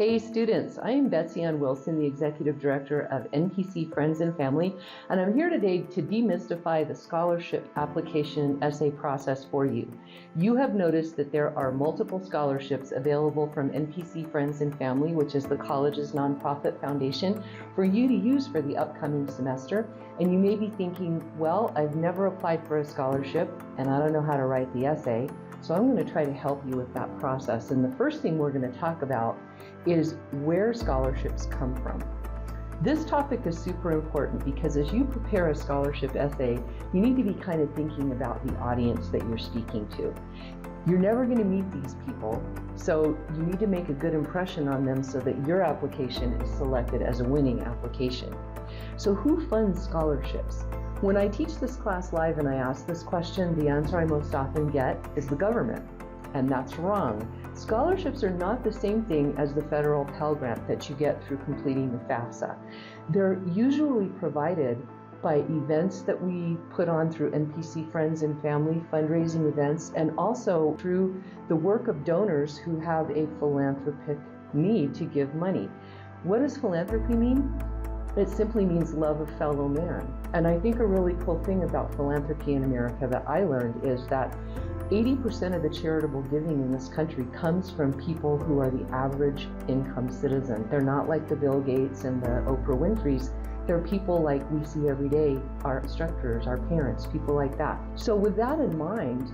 Hey students, I am Betsyann Wilson, the Executive Director of NPC Friends and Family, and I'm here today to demystify the scholarship application essay process for you. You have noticed that there are multiple scholarships available from NPC Friends and Family, which is the college's nonprofit foundation, for you to use for the upcoming semester. And you may be thinking, well, I've never applied for a scholarship and I don't know how to write the essay. So I'm going to try to help you with that process. And the first thing we're going to talk about is where scholarships come from. This topic is super important because as you prepare a scholarship essay, you need to be kind of thinking about the audience that you're speaking to. You're never going to meet these people, so you need to make a good impression on them so that your application is selected as a winning application. So who funds scholarships? When I teach this class live and I ask this question, the answer I most often get is the government. And that's wrong. Scholarships are not the same thing as the federal Pell Grant that you get through completing the FAFSA. They're usually provided by events that we put on through NPC Friends and Family, fundraising events, and also through the work of donors who have a philanthropic need to give money. What does philanthropy mean? It simply means love of fellow man. And I think a really cool thing about philanthropy in America that I learned is that 80% of the charitable giving in this country comes from people who are the average income citizen. They're not like the Bill Gates and the Oprah Winfreys. They're people like we see every day, our instructors, our parents, people like that. So with that in mind,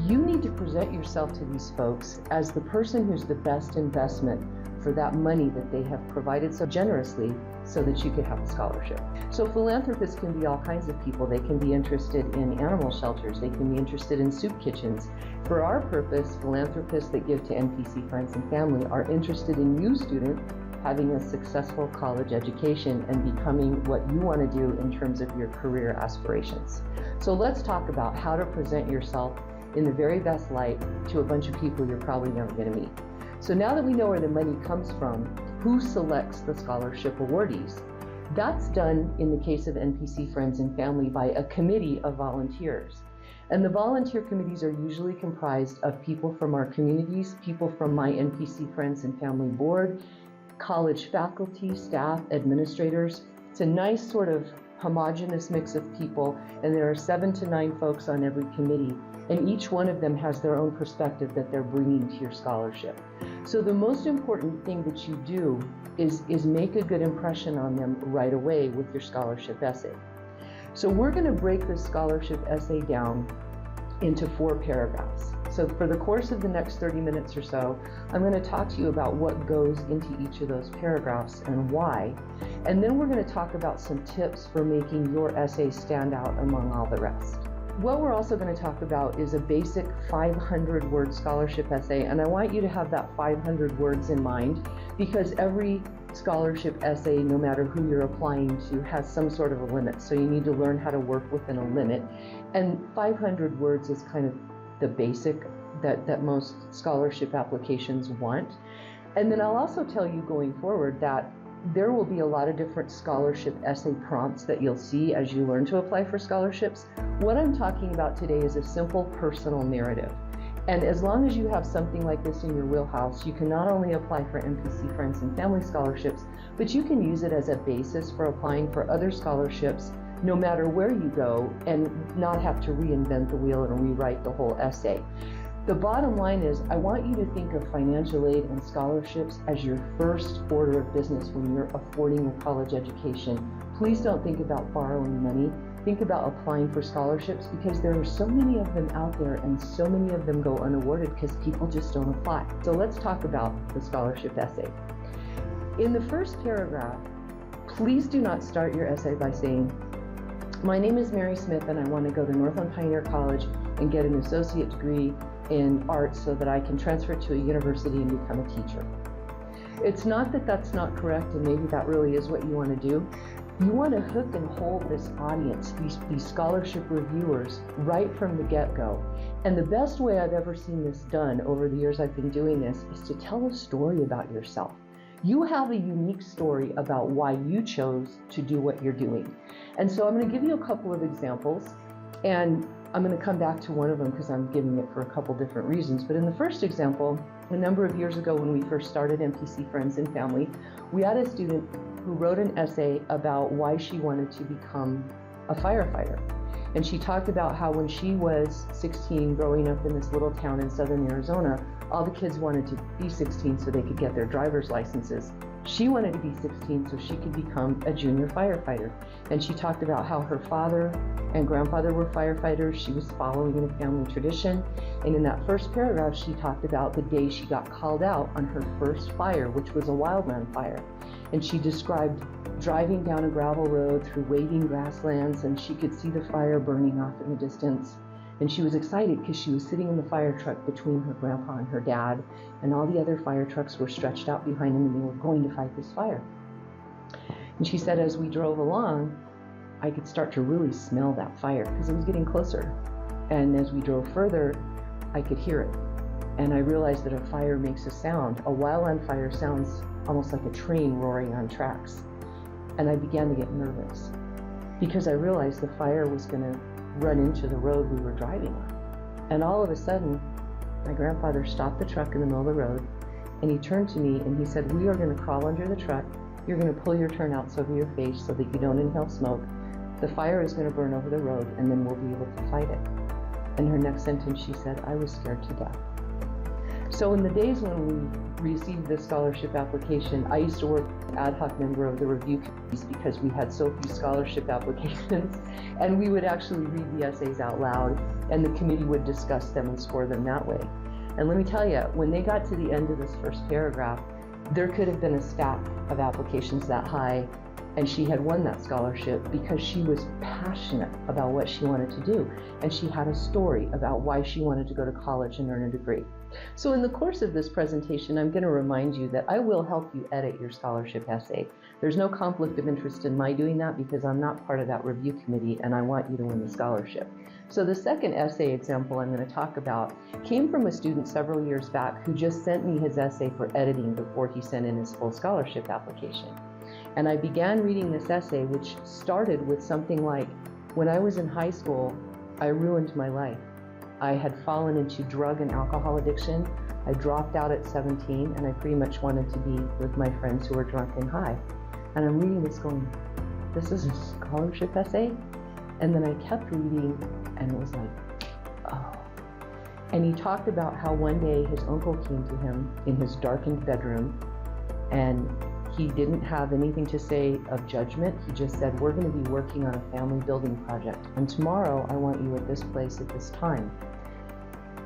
you need to present yourself to these folks as the person who's the best investment for that money that they have provided so generously so that you could have a scholarship. So philanthropists can be all kinds of people. They can be interested in animal shelters. They can be interested in soup kitchens. For our purpose, philanthropists that give to NPC Friends and Family are interested in you, student, having a successful college education and becoming what you want to do in terms of your career aspirations. So let's talk about how to present yourself in the very best light to a bunch of people you're probably never going to meet. So now that we know where the money comes from, who selects the scholarship awardees? That's done in the case of NPC Friends and Family by a committee of volunteers. And the volunteer committees are usually comprised of people from our communities, people from my NPC Friends and Family board, college faculty, staff, administrators. It's a nice sort of homogeneous mix of people, and there are 7 to 9 folks on every committee, and each one of them has their own perspective that they're bringing to your scholarship. So the most important thing that you do is make a good impression on them right away with your scholarship essay. So we're going to break this scholarship essay down into 4 paragraphs. So for the course of the next 30 minutes or so, I'm going to talk to you about what goes into each of those paragraphs and why. And then we're going to talk about some tips for making your essay stand out among all the rest. What we're also going to talk about is a basic 500-word scholarship essay, and I want you to have that 500 words in mind because every scholarship essay, no matter who you're applying to, has some sort of a limit. So you need to learn how to work within a limit. And 500 words is kind of the basic that most scholarship applications want. And then I'll also tell you going forward that there will be a lot of different scholarship essay prompts that you'll see as you learn to apply for scholarships. What I'm talking about today is a simple personal narrative. And as long as you have something like this in your wheelhouse, you can not only apply for NPC Friends and Family scholarships, but you can use it as a basis for applying for other scholarships no matter where you go and not have to reinvent the wheel and rewrite the whole essay. The bottom line is I want you to think of financial aid and scholarships as your first order of business when you're affording a college education. Please don't think about borrowing money. Think about applying for scholarships because there are so many of them out there and so many of them go unawarded because people just don't apply. So let's talk about the scholarship essay. In the first paragraph, please do not start your essay by saying, "My name is Mary Smith and I want to go to Northland Pioneer College and get an associate degree in art so that I can transfer to a university and become a teacher." It's not that that's not correct, and maybe that really is what you want to do. You want to hook and hold this audience, these scholarship reviewers, right from the get-go. And the best way I've ever seen this done over the years I've been doing this is to tell a story about yourself. You have a unique story about why you chose to do what you're doing. And so I'm going to give you a couple of examples, and I'm going to come back to one of them because I'm giving it for a couple different reasons. But in the first example, A number of years ago when we first started NPC Friends and Family, we had a student who wrote an essay about why she wanted to become a firefighter. And she talked about how when she was 16, growing up in this little town in southern Arizona, all the kids wanted to be 16 so they could get their driver's licenses. She wanted to be 16 so she could become a junior firefighter. And she talked about how her father and grandfather were firefighters. She was following in a family tradition. And in that first paragraph, she talked about the day she got called out on her first fire, which was a wildland fire. And she described driving down a gravel road through waving grasslands, and she could see the fire burning off in the distance. And she was excited because she was sitting in the fire truck between her grandpa and her dad, and all the other fire trucks were stretched out behind them, and they were going to fight this fire. And she said, as we drove along, I could start to really smell that fire because it was getting closer. And as we drove further, I could hear it. And I realized that a fire makes a sound. A wildland fire sounds almost like a train roaring on tracks. And I began to get nervous because I realized the fire was going to run into the road we were driving on. And all of a sudden, my grandfather stopped the truck in the middle of the road, and he turned to me and he said, we are going to crawl under the truck. You're going to pull your turnouts over your face so that you don't inhale smoke. The fire is going to burn over the road, and then we'll be able to fight it. And her next sentence, she said, I was scared to death. So in the days when we received the scholarship application, I used to work as an ad hoc member of the review committees because we had so few scholarship applications, and we would actually read the essays out loud, and the committee would discuss them and score them that way. And let me tell you, when they got to the end of this first paragraph, there could have been a stack of applications that high, and she had won that scholarship because she was passionate about what she wanted to do, and she had a story about why she wanted to go to college and earn a degree. So in the course of this presentation, I'm going to remind you that I will help you edit your scholarship essay. There's no conflict of interest in my doing that because I'm not part of that review committee, and I want you to win the scholarship. So the second essay example I'm going to talk about came from a student several years back who just sent me his essay for editing before he sent in his full scholarship application. And I began reading this essay, which started with something like, when I was in high school, I ruined my life. I had fallen into drug and alcohol addiction. I dropped out at 17, and I pretty much wanted to be with my friends who were drunk and high. And I'm reading this going, this is a scholarship essay? And then I kept reading, and it was like, oh. And he talked about how one day his uncle came to him in his darkened bedroom, and he didn't have anything to say of judgment. He just said, we're going to be working on a family building project, and tomorrow I want you at this place at this time.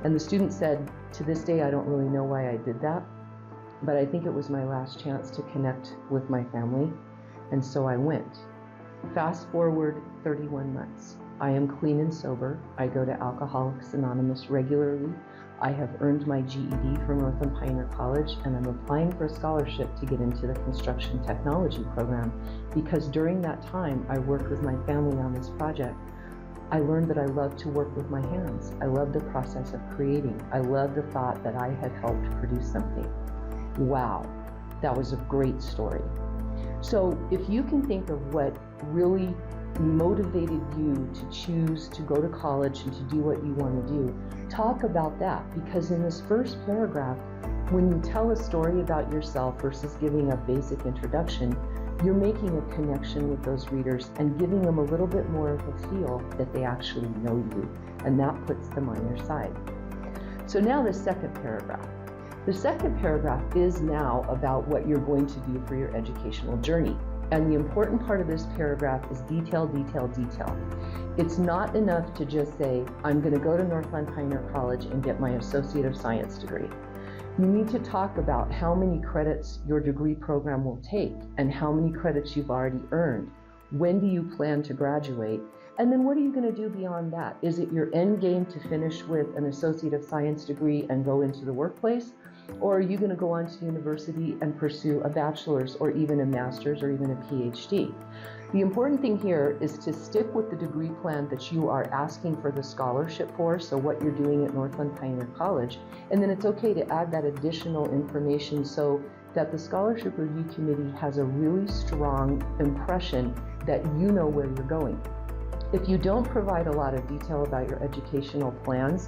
And the student said, to this day, I don't really know why I did that, but I think it was my last chance to connect with my family, and so I went. Fast forward 31 months. I am clean and sober. I go to Alcoholics Anonymous regularly. I have earned my GED from Northland Pioneer College, and I'm applying for a scholarship to get into the construction technology program because during that time I worked with my family on this project. I learned that I love to work with my hands. I love the process of creating. I love the thought that I had helped produce something. Wow, that was a great story. So if you can think of what really motivated you to choose to go to college and to do what you want to do, talk about that, because in this first paragraph, when you tell a story about yourself versus giving a basic introduction, you're making a connection with those readers and giving them a little bit more of a feel that they actually know you, and that puts them on your side. So now the second paragraph. The second paragraph is now about what you're going to do for your educational journey. And the important part of this paragraph is detail, detail, detail. It's not enough to just say, I'm going to go to Northland Pioneer College and get my Associate of Science degree. You need to talk about how many credits your degree program will take and how many credits you've already earned. When do you plan to graduate? And then what are you going to do beyond that? Is it your end game to finish with an Associate of Science degree and go into the workplace? Or are you going to go on to university and pursue a bachelor's or even a master's or even a PhD? The important thing here is to stick with the degree plan that you are asking for the scholarship for, so what you're doing at Northland Pioneer College, and then it's okay to add that additional information so that the scholarship review committee has a really strong impression that you know where you're going. If you don't provide a lot of detail about your educational plans,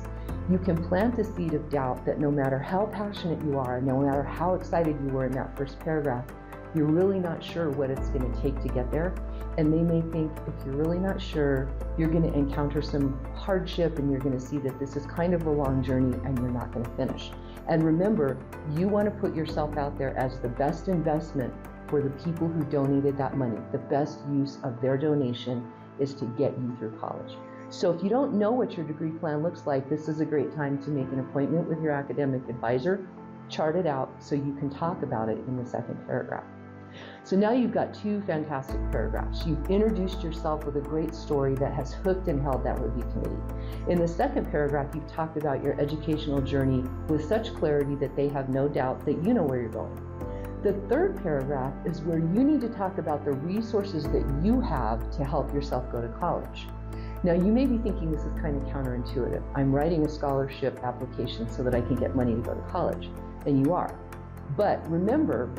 you can plant a seed of doubt that no matter how passionate you are, no matter how excited you were in that first paragraph, you're really not sure what it's going to take to get there. And they may think if you're really not sure, you're going to encounter some hardship and you're going to see that this is kind of a long journey and you're not going to finish. And remember, you want to put yourself out there as the best investment for the people who donated that money. The best use of their donation is to get you through college. So if you don't know what your degree plan looks like, this is a great time to make an appointment with your academic advisor, chart it out so you can talk about it in the second paragraph. So now you've got two fantastic paragraphs. You've introduced yourself with a great story that has hooked and held that review committee. In the second paragraph, you've talked about your educational journey with such clarity that they have no doubt that you know where you're going. The third paragraph is where you need to talk about the resources that you have to help yourself go to college. Now, you may be thinking this is kind of counterintuitive. I'm writing a scholarship application so that I can get money to go to college, and you are. But remember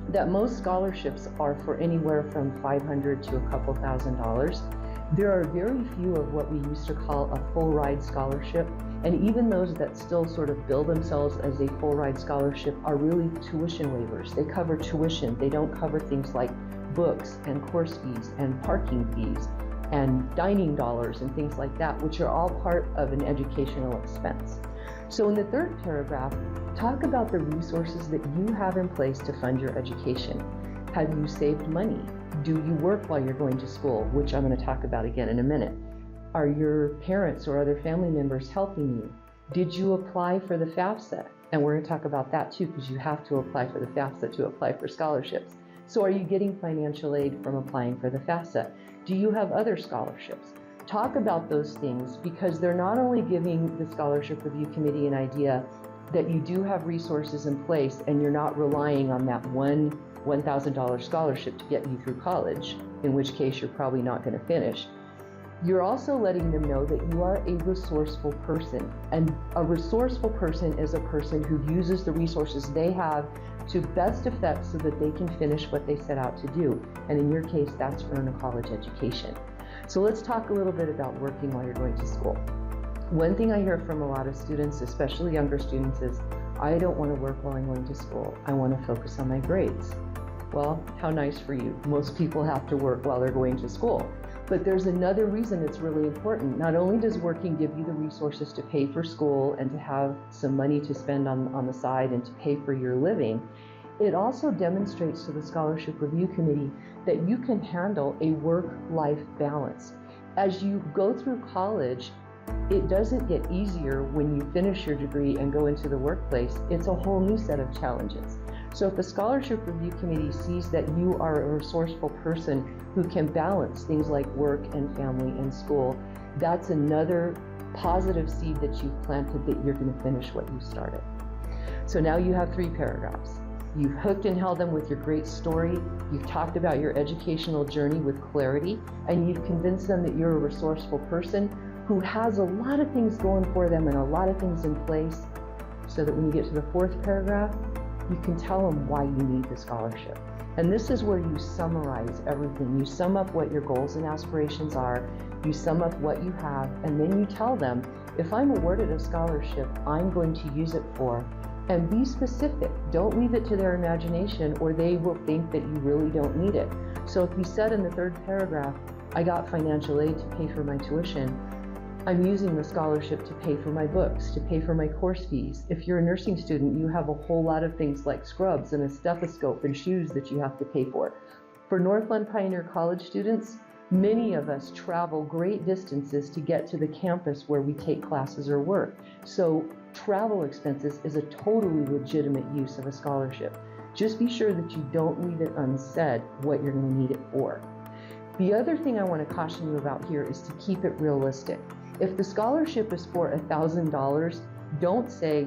that most scholarships are for anywhere from $500 to a couple $1,000s. There are very few of what we used to call a full ride scholarship, and even those that still sort of bill themselves as a full ride scholarship are really tuition waivers. They cover tuition. They don't cover things like books and course fees and parking fees and dining dollars and things like that, which are all part of an educational expense. So in the third paragraph, talk about the resources that you have in place to fund your education. Have you saved money? Do you work while you're going to school, which I'm going to talk about again in a minute? Are your parents or other family members helping you? Did you apply for the FAFSA? And we're going to talk about that too, because you have to apply for the FAFSA to apply for scholarships. So are you getting financial aid from applying for the FAFSA? Do you have other scholarships? Talk about those things, because they're not only giving the Scholarship Review Committee an idea that you do have resources in place and you're not relying on that one $1,000 scholarship to get you through college, in which case you're probably not going to finish. You're also letting them know that you are a resourceful person. And a resourceful person is a person who uses the resources they have to best effect so that they can finish what they set out to do. And in your case, that's earn a college education. So let's talk a little bit about working while you're going to school. One thing I hear from a lot of students, especially younger students, is, I don't want to work while I'm going to school. I want to focus on my grades. Well, how nice for you. Most people have to work while they're going to school. But there's another reason it's really important. Not only does working give you the resources to pay for school and to have some money to spend on the side and to pay for your living, it also demonstrates to the Scholarship Review Committee that you can handle a work-life balance. As you go through college, it doesn't get easier when you finish your degree and go into the workplace. It's a whole new set of challenges. So if the Scholarship Review Committee sees that you are a resourceful person who can balance things like work and family and school, that's another positive seed that you've planted that you're going to finish what you started. So now you have 3 paragraphs. You've hooked and held them with your great story, you've talked about your educational journey with clarity, and you've convinced them that you're a resourceful person who has a lot of things going for them and a lot of things in place, so that when you get to the 4th paragraph, you can tell them why you need the scholarship. And this is where you summarize everything. You sum up what your goals and aspirations are, you sum up what you have, and then you tell them, if I'm awarded a scholarship, I'm going to use it for, and be specific. Don't leave it to their imagination, or they will think that you really don't need it. So if you said in the 3rd paragraph, I got financial aid to pay for my tuition, I'm using the scholarship to pay for my books, to pay for my course fees. If you're a nursing student, you have a whole lot of things like scrubs and a stethoscope and shoes that you have to pay for. For Northland Pioneer College students, many of us travel great distances to get to the campus where we take classes or work. So travel expenses is a totally legitimate use of a scholarship. Just be sure that you don't leave it unsaid what you're going to need it for. The other thing I want to caution you about here is to keep it realistic. If the scholarship is for $1,000, don't say,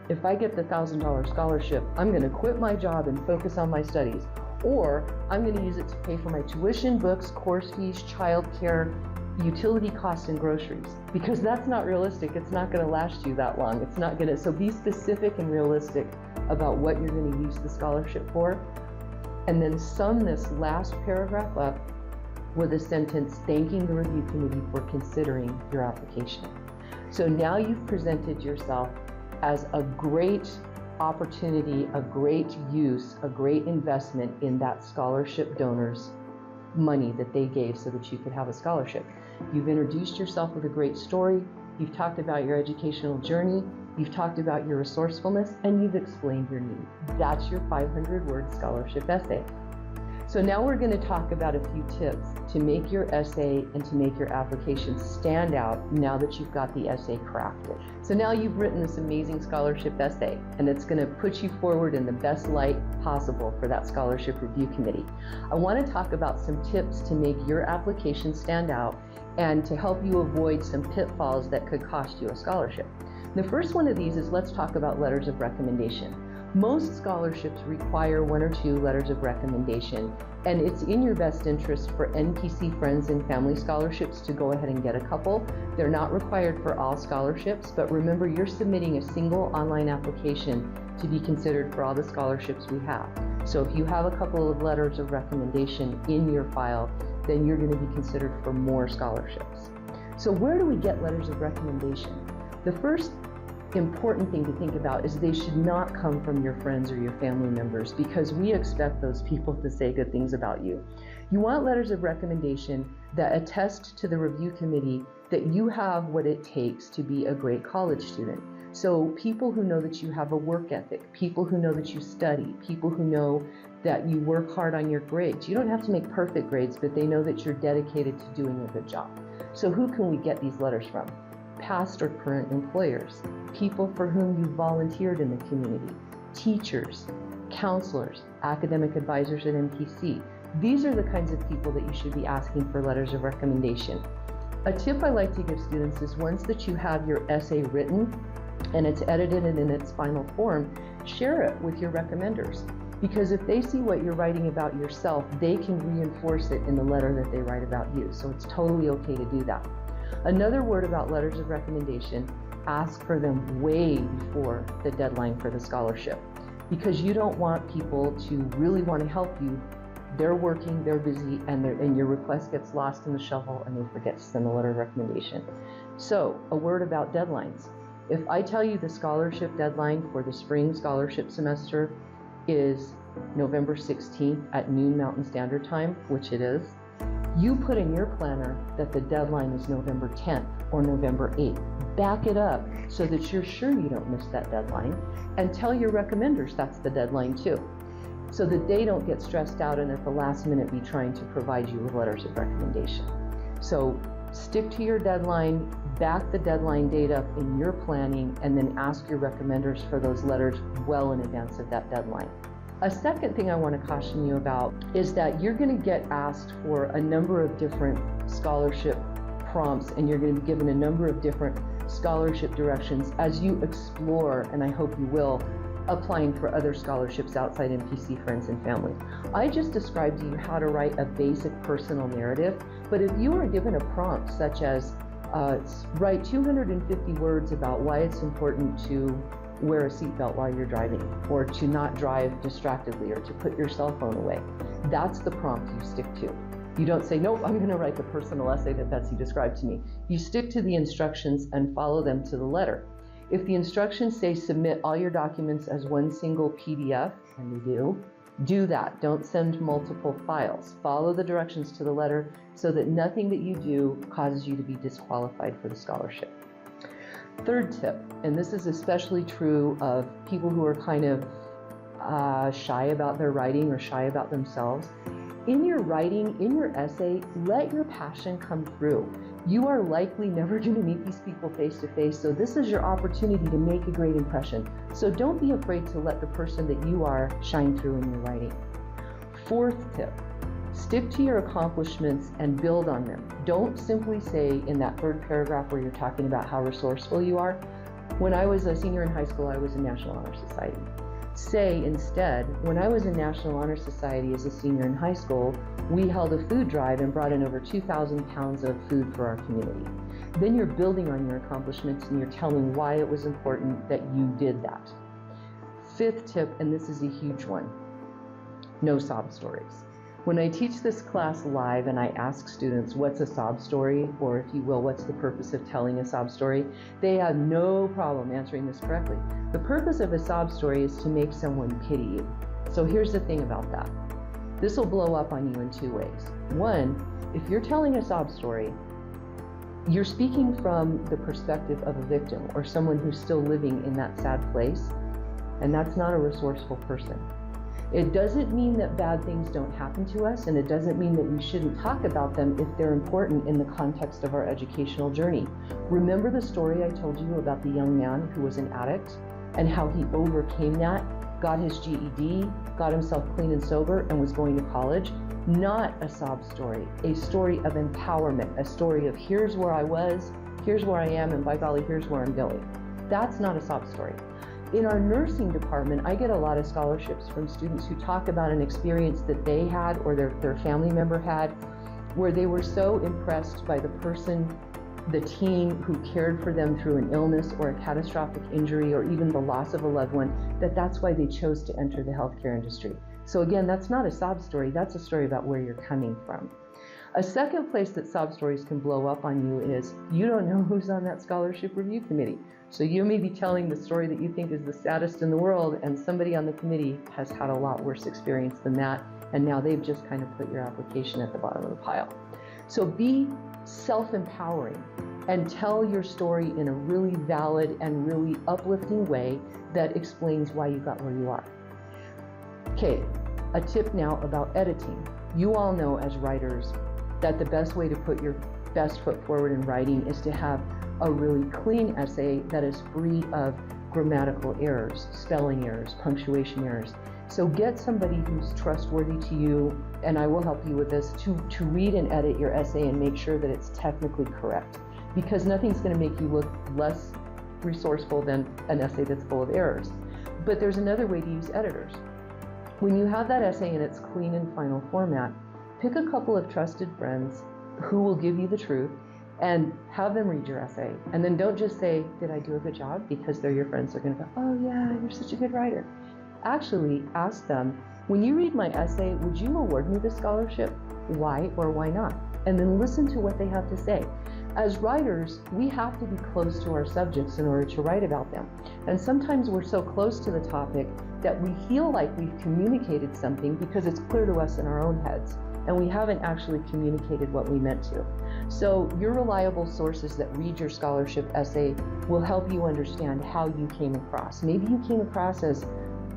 if I get the $1,000 scholarship, I'm going to quit my job and focus on my studies. Or I'm going to use it to pay for my tuition, books, course fees, childcare, utility costs, and groceries. Because that's not realistic. It's not going to last you that long. It's not going to. So be specific and realistic about what you're going to use the scholarship for. And then sum this last paragraph up with a sentence thanking the review committee for considering your application. So now you've presented yourself as a great opportunity, a great use, a great investment in that scholarship donor's money that they gave so that you could have a scholarship. You've introduced yourself with a great story, you've talked about your educational journey, you've talked about your resourcefulness, and you've explained your need. That's your 500-word scholarship essay. So now we're going to talk about a few tips to make your essay and to make your application stand out now that you've got the essay crafted. So now you've written this amazing scholarship essay, and it's going to put you forward in the best light possible for that scholarship review committee. I want to talk about some tips to make your application stand out and to help you avoid some pitfalls that could cost you a scholarship. The first one of these is, let's talk about letters of recommendation. Most scholarships require 1 or 2 letters of recommendation, and it's in your best interest for NPC Friends and Family scholarships to go ahead and get a couple. They're not required for all scholarships, but remember, you're submitting a single online application to be considered for all the scholarships we have. So if you have a couple of letters of recommendation in your file, then you're going to be considered for more scholarships. So where do we get letters of recommendation? The first important thing to think about is they should not come from your friends or your family members, because we expect those people to say good things about you. You want letters of recommendation that attest to the review committee that you have what it takes to be a great college student. So people who know that you have a work ethic, people who know that you study, people who know that you work hard on your grades. You don't have to make perfect grades, but they know that you're dedicated to doing a good job. So who can we get these letters from? Past or current employers, people for whom you volunteered in the community, teachers, counselors, academic advisors at NPC. These are the kinds of people that you should be asking for letters of recommendation. A tip I like to give students is, once that you have your essay written and it's edited and in its final form, share it with your recommenders. Because if they see what you're writing about yourself, they can reinforce it in the letter that they write about you. So it's totally okay to do that. Another word about letters of recommendation, ask for them way before the deadline for the scholarship, because you don't want people to really want to help you. They're working, they're busy, and your request gets lost in the shuffle and they forget to send the letter of recommendation. So a word about deadlines. If I tell you the scholarship deadline for the spring scholarship semester is November 16th at noon Mountain Standard Time, which it is, you put in your planner that the deadline is November 10th or November 8th. Back it up so that you're sure you don't miss that deadline, and tell your recommenders that's the deadline too, so that they don't get stressed out and at the last minute be trying to provide you with letters of recommendation. So stick to your deadline, back the deadline date up in your planning, and then ask your recommenders for those letters well in advance of that deadline. A second thing I want to caution you about is that you're going to get asked for a number of different scholarship prompts, and you're going to be given a number of different scholarship directions as you explore, and I hope you will, applying for other scholarships outside NPC Friends and Family. I just described to you how to write a basic personal narrative, but if you are given a prompt such as write 250 words about why it's important to wear a seatbelt while you're driving, or to not drive distractedly, or to put your cell phone away, that's the prompt you stick to. You don't say, nope, I'm going to write the personal essay that Betsy described to me. You stick to the instructions and follow them to the letter. If the instructions say submit all your documents as one single PDF, and they do that. Don't send multiple files. Follow the directions to the letter so that nothing that you do causes you to be disqualified for the scholarship. Third tip, and this is especially true of people who are kind of shy about their writing or shy about themselves. In your writing, in your essay, let your passion come through. You are likely never going to meet these people face to face, so this is your opportunity to make a great impression. So don't be afraid to let the person that you are shine through in your writing. Fourth tip, stick to your accomplishments and build on them. Don't simply say in that third paragraph where you're talking about how resourceful you are, when I was a senior in high school, I was in National Honor Society. Say instead, when I was in National Honor Society as a senior in high school, we held a food drive and brought in over 2,000 pounds of food for our community. Then you're building on your accomplishments and you're telling why it was important that you did that. Fifth tip, and this is a huge one, no sob stories. When I teach this class live and I ask students what's a sob story, or if you will, what's the purpose of telling a sob story, they have no problem answering this correctly. The purpose of a sob story is to make someone pity you. So here's the thing about that. This will blow up on you in two ways. One, if you're telling a sob story, you're speaking from the perspective of a victim or someone who's still living in that sad place, and that's not a resourceful person. It doesn't mean that bad things don't happen to us, and it doesn't mean that we shouldn't talk about them if they're important in the context of our educational journey. Remember the story I told you about the young man who was an addict and how he overcame that, got his GED, got himself clean and sober, and was going to college? Not a sob story, a story of empowerment, a story of here's where I was, here's where I am, and by golly, here's where I'm going. That's not a sob story. In our nursing department, I get a lot of scholarships from students who talk about an experience that they had or their family member had, where they were so impressed by the person, the team who cared for them through an illness or a catastrophic injury or even the loss of a loved one, that's why they chose to enter the healthcare industry. So again, that's not a sob story, that's a story about where you're coming from. A second place that sob stories can blow up on you is you don't know who's on that scholarship review committee. So you may be telling the story that you think is the saddest in the world, and somebody on the committee has had a lot worse experience than that, and now they've just kind of put your application at the bottom of the pile. So be self-empowering and tell your story in a really valid and really uplifting way that explains why you got where you are. Okay, a tip now about editing. You all know as writers that the best way to put your best foot forward in writing is to have a really clean essay that is free of grammatical errors, spelling errors, punctuation errors. So get somebody who's trustworthy to you, and I will help you with this, to read and edit your essay and make sure that it's technically correct. Because nothing's going to make you look less resourceful than an essay that's full of errors. But there's another way to use editors. When you have that essay in its clean and final format, pick a couple of trusted friends who will give you the truth and have them read your essay. And then don't just say, did I do a good job? Because they're your friends. They're going to go, oh yeah, you're such a good writer. Actually, ask them, when you read my essay, would you award me the scholarship? Why or why not? And then listen to what they have to say. As writers, we have to be close to our subjects in order to write about them. And sometimes we're so close to the topic that we feel like we've communicated something because it's clear to us in our own heads, and we haven't actually communicated what we meant to. So your reliable sources that read your scholarship essay will help you understand how you came across. Maybe you came across as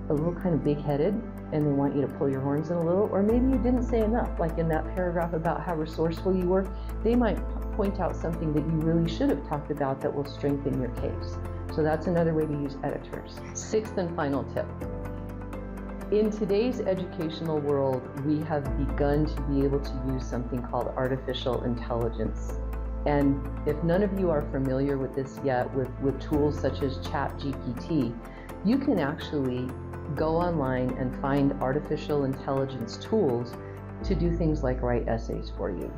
a little kind of big-headed and they want you to pull your horns in a little, or maybe you didn't say enough, like in that paragraph about how resourceful you were. They might point out something that you really should have talked about that will strengthen your case. So that's another way to use editors. Sixth and final tip. In today's educational world, we have begun to be able to use something called artificial intelligence. And if none of you are familiar with this yet, with tools such as ChatGPT, you can actually go online and find artificial intelligence tools to do things like write essays for you.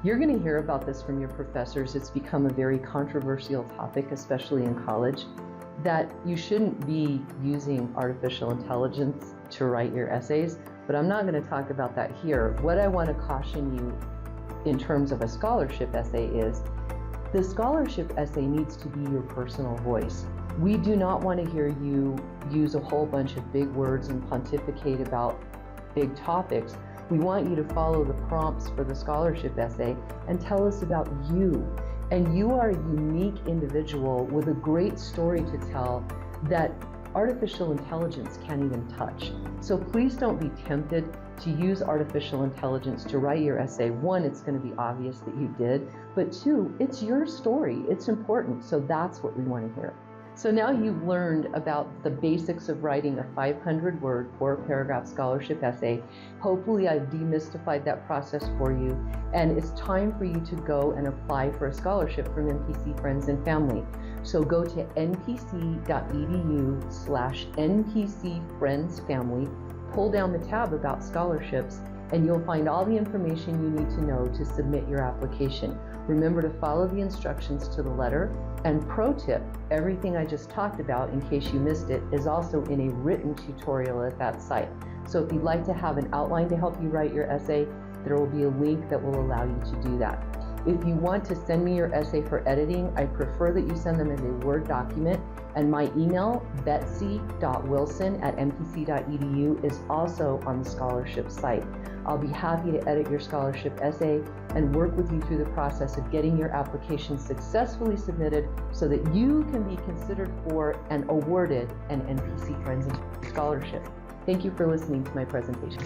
You're going to hear about this from your professors. It's become a very controversial topic, especially in college, that you shouldn't be using artificial intelligence to write your essays, but I'm not going to talk about that here. What I want to caution you in terms of a scholarship essay is the scholarship essay needs to be your personal voice. We do not want to hear you use a whole bunch of big words and pontificate about big topics. We want you to follow the prompts for the scholarship essay and tell us about you. And you are a unique individual with a great story to tell that artificial intelligence can't even touch. So please don't be tempted to use artificial intelligence to write your essay. One, it's going to be obvious that you did, but two, it's your story. It's important. So that's what we want to hear. So now you've learned about the basics of writing a 500-word, 4-paragraph scholarship essay. Hopefully I've demystified that process for you, and it's time for you to go and apply for a scholarship from NPC Friends and Family. So go to npc.edu/NPC Friends Family, pull down the tab about scholarships, and you'll find all the information you need to know to submit your application. Remember to follow the instructions to the letter. And pro tip, everything I just talked about, in case you missed it, is also in a written tutorial at that site. So if you'd like to have an outline to help you write your essay, there will be a link that will allow you to do that. If you want to send me your essay for editing, I prefer that you send them as a Word document, and my email, betsy.wilson@mpc.edu, is also on the scholarship site. I'll be happy to edit your scholarship essay and work with you through the process of getting your application successfully submitted so that you can be considered for and awarded an NPC Friends and Scholarship. Thank you for listening to my presentation.